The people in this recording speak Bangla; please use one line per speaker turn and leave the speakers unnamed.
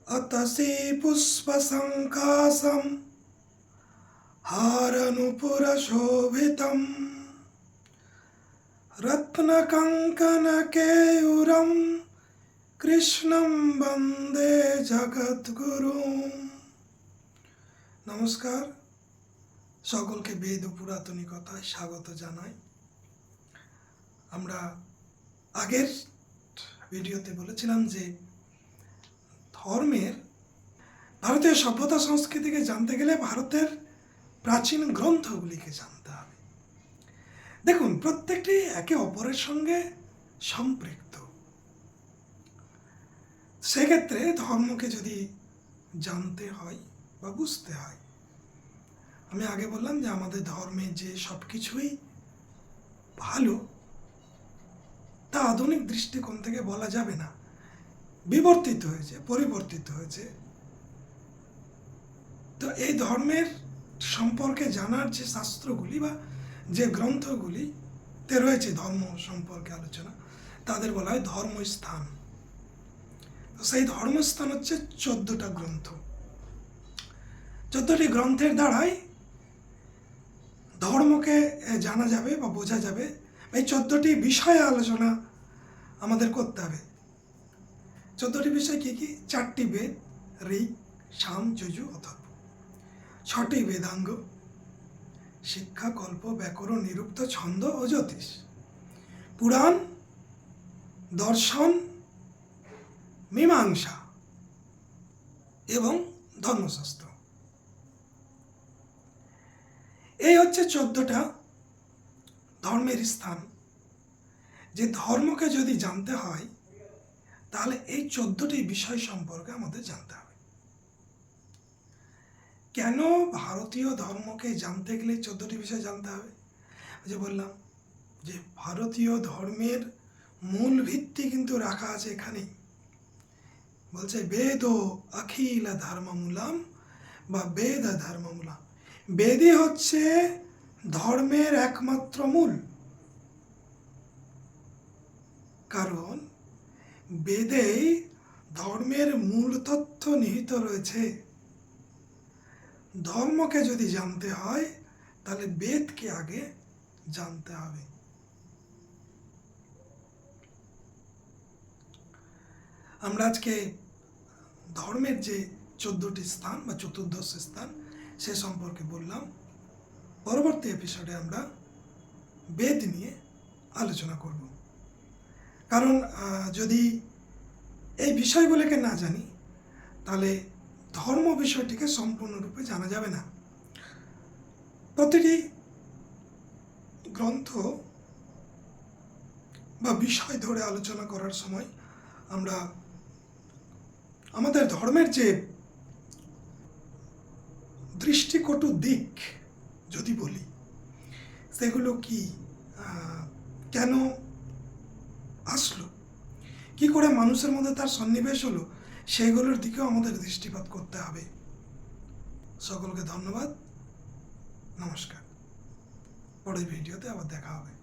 अतसी पुष्पसङ्काशं हारनुपुरशोभितं रत्नकङ्कणकेयूरं कृष्णं वन्दे जगद्गुरुं। नमस्कार, সকলকে বেদ ও পুরাতনিকতায় স্বাগত জানাই। আমরা আগের ভিডিওতে বলেছিলাম যে ধর্মের ভারতীয় সভ্যতা সংস্কৃতিকে জানতে গেলে ভারতের প্রাচীন গ্রন্থগুলিকে জানতে হবে। দেখুন, প্রত্যেকটি একে অপরের সঙ্গে সম্পৃক্ত। সেক্ষেত্রে ধর্মকে যদি জানতে হয় বা বুঝতে হয়, আমি আগে বললাম যে আমাদের ধর্মে যে সব কিছুই ভালো তা আধুনিক দৃষ্টিকোণ থেকে বলা যাবে না, বিবর্তিত হয়েছে, পরিবর্তিত হয়েছে। তো এই ধর্মের সম্পর্কে জানার যে শাস্ত্রগুলি বা যে গ্রন্থগুলিতে রয়েছে ধর্ম সম্পর্কে আলোচনা, তাদের বলা হয় ধর্মস্থান। তো সেই ধর্মস্থান হচ্ছে 14টা গ্রন্থ। 14টি গ্রন্থের দ্বারাই ধর্মকে জানা যাবে বা বোঝা যাবে। এই 14টি বিষয়ে আলোচনা আমাদের করতে হবে। 14টি বিষয় কি কি? 4টি বেদ, ঋক, সাম, যজু, অথর্ব। 6টি বেদাঙ্গ, শিক্ষা, কল্প, ব্যাকরণ, নিরুক্ত, ছন্দ ও জ্যোতিষ। পুরাণ, দর্শন, মীমাংসা এবং ধর্মশাস্ত্র। এই হচ্ছে 14টা ধর্মের স্থান। যে ধর্মকে যদি জানতে হয় তাহলে এই 14টি বিষয় সম্পর্কে আমাদের জানতে হবে। কেন ভারতীয় ধর্মকে জানতে গেলে 14টি বিষয় জানতে হবে? যে বললাম যে ভারতীয় ধর্মের মূল ভিত্তি কিন্তু রাখা আছে এখানেই। বলছে বেদ অখিল ধর্মমূলম বা বেদ ধর্মমূলম। বেদই হচ্ছে ধর্মের একমাত্র মূল। কারণ বেদেই ধর্মের মূল তথ্য নিহিত রয়েছে। ধর্মকে যদি জানতে হয় তাহলে বেদকে আগে জানতে হবে। আমরা আজকে ধর্মের যে 14টি স্থান বা চতুর্দশ স্থান সে সম্পর্কে বললাম। পরবর্তী এপিসোডে আমরা বেদ নিয়ে আলোচনা করব। কারণ যদি এই বিষয়গুলোকে না জানি তাহলে ধর্ম বিষয়টিকে সম্পূর্ণরূপে জানা যাবে না। প্রতিটি গ্রন্থ বা বিষয় ধরে আলোচনা করার সময় আমরা আমাদের ধর্মের যে দৃষ্টিকটু দিক যদি বলি, সেগুলো কি, কেন আসলো, কি করে মানুষের মধ্যে তার সন্নিবেশ হলো, সেগুলোর দিকেও আমাদের দৃষ্টিপাত করতে হবে। সকলকে ধন্যবাদ, নমস্কার। পরের ভিডিওতে আবার দেখা হবে।